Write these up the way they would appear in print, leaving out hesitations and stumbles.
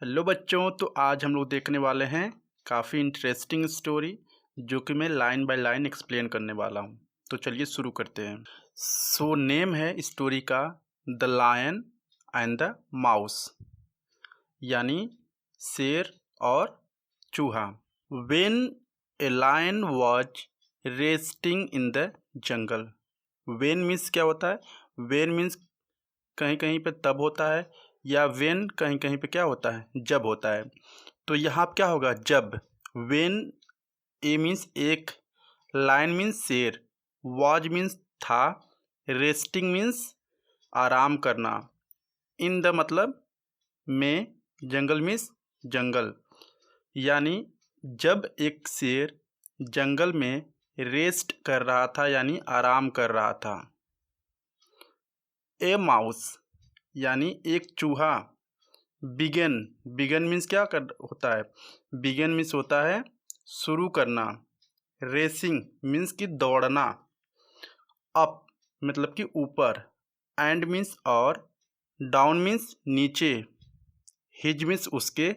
Hello बच्चों, तो आज हम लोग देखने वाले हैं काफ़ी इंटरेस्टिंग स्टोरी जो कि मैं लाइन बाय लाइन एक्सप्लेन करने वाला हूँ। तो चलिए शुरू करते हैं। सो नेम है स्टोरी का the lion and the mouse, यानी शेर और चूहा। When a lion was resting in the jungle. When means क्या होता है? वेन मीन्स कहीं कहीं पे तब होता है, या वेन कहीं कहीं पे क्या होता है? जब होता है। तो यहाँ पे क्या होगा? जब। वेन ए मीन्स एक, लायन मीन्स शेर, वॉज मीन्स था, रेस्टिंग मीन्स आराम करना, इन द मतलब में, जंगल मीन्स जंगल। यानी जब एक शेर जंगल में रेस्ट कर रहा था यानी आराम कर रहा था। ए माउस यानी एक चूहा। बिगन, बिगन मीन्स क्या कर होता है? बिगन मीन्स होता है शुरू करना। रेसिंग मीन्स कि दौड़ना। अप मतलब कि ऊपर। एंड मीन्स और। डाउन मीन्स नीचे। हिज मीन्स उसके।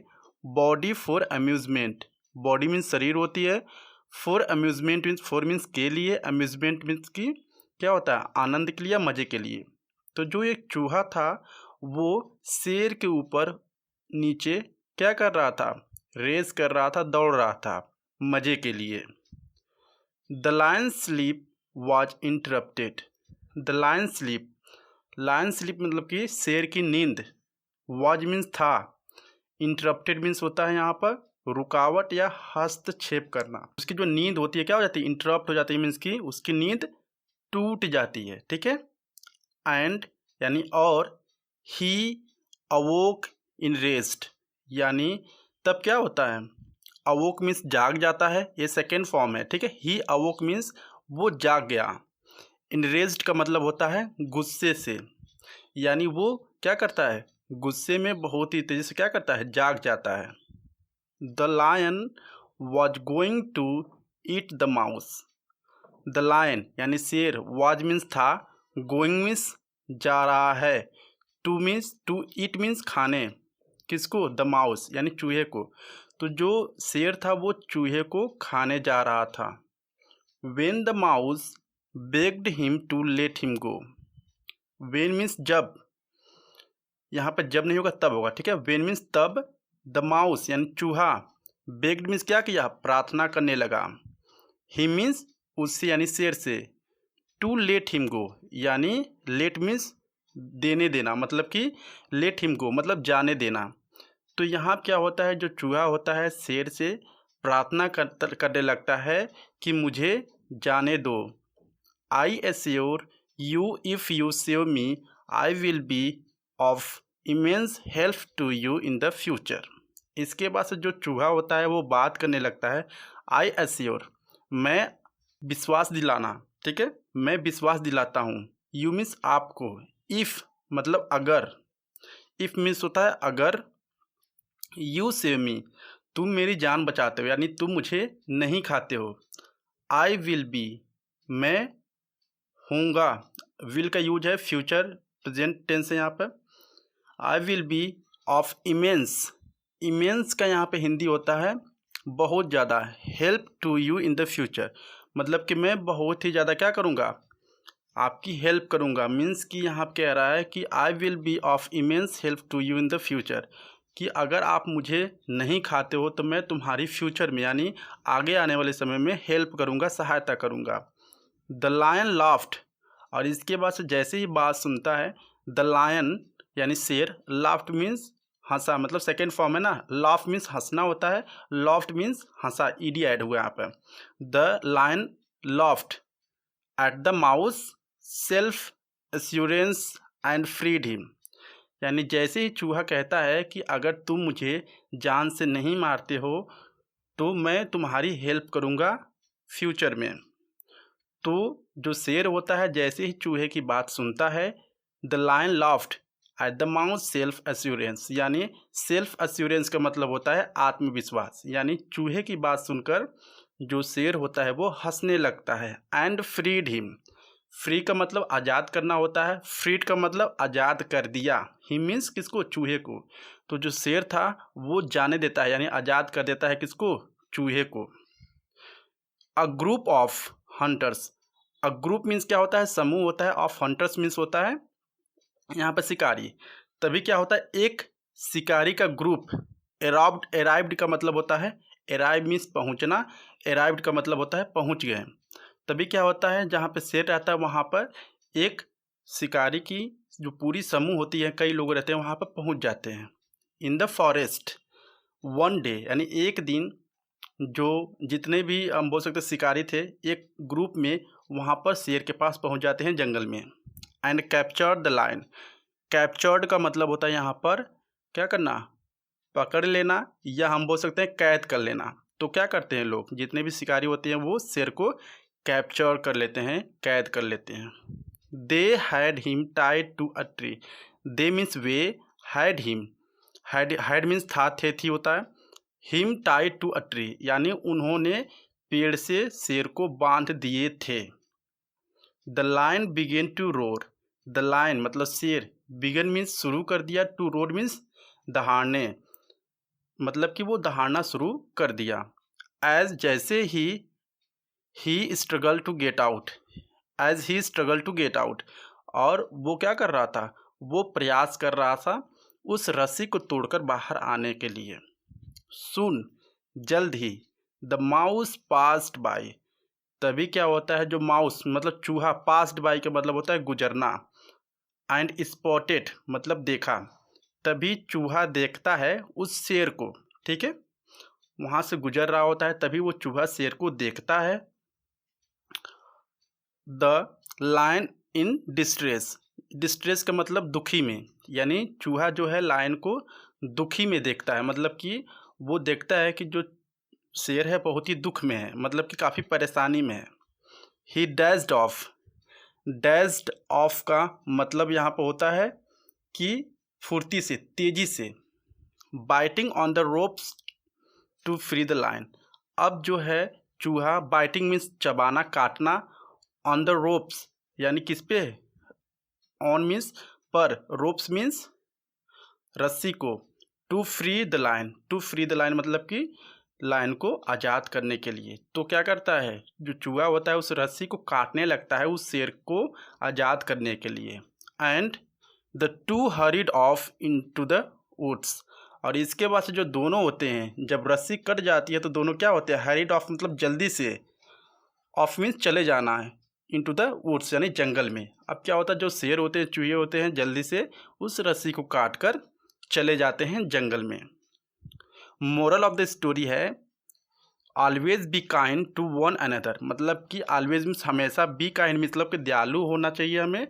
Body for amusement, body means शरीर होती है। For amusement means, for means के लिए, अम्यूजमेंट मीन्स कि क्या होता है? आनंद के लिए या मज़े के लिए। तो जो एक चूहा था वो शेर के ऊपर नीचे क्या कर रहा था? रेस कर रहा था, दौड़ रहा था मज़े के लिए। The lion sleep was interrupted. The lion sleep, lion sleep मतलब कि शेर की नींद। वॉज मीन्स था। इंटरप्टेड मीन्स होता है यहाँ पर रुकावट या हस्तक्षेप करना। उसकी जो नींद होती है क्या हो जाती है? इंटरप्ट हो जाती है, मीन्स कि उसकी नींद टूट जाती है। ठीक है। एंड यानी और, ही अवोक इन रेस्ट, यानी तब क्या होता है? अवोक मीन्स जाग जाता है, ये सेकेंड फॉर्म है। ठीक है। ही अवोक मीन्स वो जाग गया। इन रेस्ट का मतलब होता है गुस्से से, यानी वो क्या करता है? गुस्से में बहुत ही तेजी से क्या करता है? जाग जाता है। The lion was going to eat the mouse. The lion यानी शेर, वॉज मीन्स था, गोइंग मीन्स जा रहा है, to means to eat means खाने, किसको? द माउस यानी चूहे को। तो जो शेर था वो चूहे को खाने जा रहा था। When the mouse begged him to let him go. When means जब, यहाँ पर जब नहीं होगा तब होगा। ठीक है। वेन मीन्स तब, द माउस यानी चूहा, बेग्ड मीन्स क्या किया? प्रार्थना करने लगा। हिम मीन्स उससे यानी शेर से। टू लेट हिम गो यानी लेट मीन्स देने देना, मतलब कि लेट हिम गो मतलब जाने देना। तो यहाँ क्या होता है? जो चूहा होता है शेर से प्रार्थना करने लगता है कि मुझे जाने दो। I assure you if you save me I will be of immense help to you in the future. इसके बाद से जो चूहा होता है वो बात करने लगता है। आई एश्योर, मैं विश्वास दिलाना। ठीक है। मैं विश्वास दिलाता हूँ। यू मीन्स आपको। इफ़ मतलब अगर। इफ़ मीन्स होता है अगर। यू सेव मी, तुम मेरी जान बचाते हो यानी तुम मुझे नहीं खाते हो। आई विल बी, मैं हूँगा। विल का यूज है फ्यूचर प्रेजेंट टेंस है यहाँ पर। I will be of immense, immense का यहाँ पे हिंदी होता है बहुत ज़्यादा। Help to you in the future मतलब कि मैं बहुत ही ज़्यादा क्या करूँगा? आपकी हेल्प करूँगा। मीन्स कि यहाँ पे कह रहा है कि I will be of immense help to you in the future, कि अगर आप मुझे नहीं खाते हो तो मैं तुम्हारी फ्यूचर में यानी आगे आने वाले समय में हेल्प करूँगा, सहायता करूँगा। द लायन लाफ्ट, और इसके बाद से जैसे ही बात सुनता है द लायन यानी शेर, लाफ्ट मीन्स हंसा, मतलब सेकेंड फॉर्म है ना। लाफ मीन्स हंसना होता है, लॉफ्ट मीन्स हंसा, ईडी ऐड हुआ यहाँ पर। The lion laughed at the mouse self assurance and freed him, यानी जैसे ही चूहा कहता है कि अगर तुम मुझे जान से नहीं मारते हो तो मैं तुम्हारी हेल्प करूँगा फ्यूचर में। तो जो शेर होता है जैसे ही चूहे की बात सुनता है, the lion laughed at the mouse self assurance, यानी सेल्फ एश्योरेंस का मतलब होता है आत्मविश्वास, यानी चूहे की बात सुनकर जो शेर होता है वो हंसने लगता है। एंड फ्रीड हिम, फ्री का मतलब आज़ाद करना होता है, फ्रीड का मतलब आज़ाद कर दिया, हिम मीन्स किसको, चूहे को। तो जो शेर था वो जाने देता है यानी आज़ाद कर देता है किसको, चूहे को। A group of hunters, a group means क्या होता है, समूह होता है, ऑफ हंटर्स मीन्स होता है यहाँ पर शिकारी। तभी क्या होता है, एक शिकारी का ग्रुप, अराइव्ड का मतलब होता है, अराइव मीन्स पहुँचना, अराइव्ड का मतलब होता है पहुँच गए। तभी क्या होता है, जहाँ पे शेर रहता है वहाँ पर एक शिकारी की जो पूरी समूह होती है, कई लोग रहते हैं वहाँ पर पहुँच जाते हैं। In the forest one day, यानी एक दिन जो जितने भी हम बोल सकते शिकारी थे एक ग्रुप में वहाँ पर शेर के पास पहुँच जाते हैं जंगल में। And captured the lion, captured का मतलब होता है यहाँ पर क्या करना, पकड़ लेना, या हम बोल सकते हैं कैद कर लेना। तो क्या करते हैं लोग, जितने भी शिकारी होते हैं वो शेर को कैप्चर कर लेते हैं, कैद कर लेते हैं। They had him tied to a tree, they means वे, हैड हिम, हैड मीन्स था, थे, थी होता है, him tied to a tree यानी उन्होंने पेड़ से शेर को बांध दिए थे। The lion began to roar, the lion मतलब शेर, बिगन मीन्स शुरू कर दिया, टू रोर मीन्स दहाड़ने, मतलब कि वो दहाड़ना शुरू कर दिया। एज जैसे ही struggle to get out, as ही स्ट्रगल टू गेट आउट, और वो क्या कर रहा था, वो प्रयास कर रहा था उस रस्सी को तोड़कर बाहर आने के लिए। सुन जल्द ही, द माउस पास्ड बाय, तभी क्या होता है, जो माउस मतलब चूहा, पास्ड बाय का मतलब होता है गुजरना, एंड स्पॉटेड मतलब देखा, तभी चूहा देखता है उस शेर को, ठीक है, वहाँ से गुजर रहा होता है, तभी वो चूहा शेर को देखता है। The lion in distress, distress का मतलब दुखी में, यानी चूहा जो है लायन को दुखी में देखता है, मतलब कि वो देखता है कि जो शेर है बहुत ही दुख में है, मतलब कि काफ़ी परेशानी में है। ही डैज्ड ऑफ, डैज्ड ऑफ का मतलब यहाँ पर होता है कि फुर्ती से, तेज़ी से। Biting on the ropes to free the lion, अब जो है चूहा, बाइटिंग मीन्स चबाना, काटना, ऑन द रोप्स यानी किस पे, ऑन मीन्स पर, रोप्स मीन्स रस्सी को, to free the lion, to free the lion मतलब कि लायन को आज़ाद करने के लिए। तो क्या करता है, जो चूहा होता है उस रस्सी को काटने लगता है उस शेर को आज़ाद करने के लिए। And the two hurried off into the woods, और इसके बाद से जो दोनों होते हैं, जब रस्सी कट जाती है तो दोनों क्या होते हैं, हरीड ऑफ मतलब जल्दी से, ऑफ मीन्स चले जाना है, इनटू द वुड्स यानी जंगल में। अब क्या होता है, जो शेर होते हैं, चूहे होते हैं, जल्दी से उस रस्सी को काट कर चले जाते हैं जंगल में। मोरल ऑफ द स्टोरी है always be kind to one another, मतलब कि ऑलवेज मीन्स हमेशा, बी काइंड मतलब कि दयालु होना चाहिए हमें,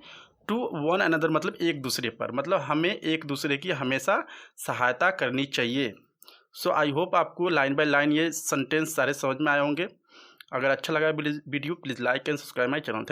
टू वन अनदर मतलब एक दूसरे पर, मतलब हमें एक दूसरे की हमेशा सहायता करनी चाहिए। सो आई होप आपको लाइन बाय लाइन ये सेंटेंस सारे समझ में आए होंगे। अगर अच्छा लगा video please like and subscribe my channel.